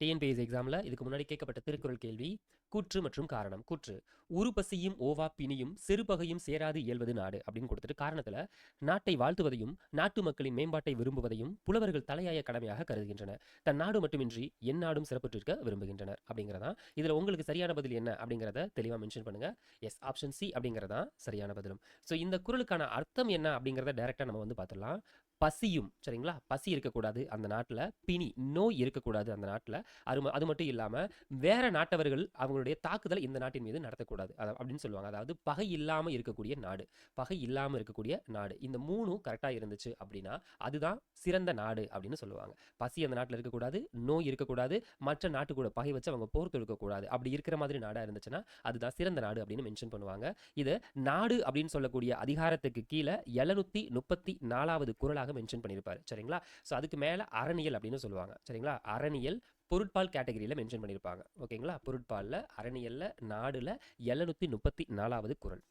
TNPSC எக்ஸாம்ல இதுக்கு முன்னாடி கேட்கப்பட்ட திருக்குறள் கேள்வி கூற்று மற்றும் காரணம். கூற்று உருப்பசியும் ஓவா பிணியும் சிறுபகையும் சேராது இயல்வது நாடு அப்படின்னு கொடுத்துட்டு காரணத்துல நாட்டை வாழ்த்துவதையும் நாட்டு மக்களின் மேம்பாட்டை விரும்புவதையும் புலவர்கள் தலையாய கடமையாக கருதுகின்றனர். தன் நாடு மட்டுமின்றி என் நாடும் சிறப்புற்றிருக்க விரும்புகின்றனர் அப்படிங்கிறதான். இதுல உங்களுக்கு சரியான பதில் என்ன அப்படிங்கிறத தெளிவா மென்ஷன் பண்ணுங்க. எஸ், ஆப்ஷன் சி அப்படிங்கிறதான் சரியான பதிலும். ஸோ இந்த குறளுக்கான அர்த்தம் என்ன அப்படிங்கிறத டைரக்டா நம்ம வந்து பார்த்துடலாம். பசியும், சரிங்களா, பசி இருக்கக்கூடாது அந்த நாட்டில், பிணி நோய் இருக்கக்கூடாது அந்த நாட்டில், அது மட்டும் இல்லாமல் வேற நாட்டவர்கள் அவங்களுடைய தாக்குதலை இந்த நாட்டின் மீது நடத்தக்கூடாது அப்படின்னு சொல்லுவாங்க. அதாவது பகை இல்லாமல் இருக்கக்கூடிய நாடு, பகை இல்லாமல் இருக்கக்கூடிய நாடு. இந்த மூணும் கரெக்டாக இருந்துச்சு அப்படின்னா அதுதான் சிறந்த நாடு அப்படின்னு சொல்லுவாங்க. பசி அந்த நாட்டில் இருக்கக்கூடாது, நோய் இருக்கக்கூடாது, மற்ற நாட்டு கூட பகை வச்சு அவங்க போர் தொடுக்கக்கூடாது. அப்படி இருக்கிற மாதிரி நாடாக இருந்துச்சுன்னா அதுதான் சிறந்த நாடு அப்படின்னு மென்ஷன் பண்ணுவாங்க. இது நாடு அப்படின்னு சொல்லக்கூடிய அதிகாரத்துக்கு கீழே 734வது குறளாக மென்ஷன் பண்ணியிருப்பாரு. சரிங்களா? ஸோ அதுக்கு மேலே அறநியல் அப்படின்னு சொல்லுவாங்க. சரிங்களா? அறநியல் பொருட்பால் கேட்டகரியில் மென்ஷன் பண்ணியிருப்பாங்க. ஓகேங்களா? பொருட்பாலில் அறநியல்ல நாடுல 734வது குறள்.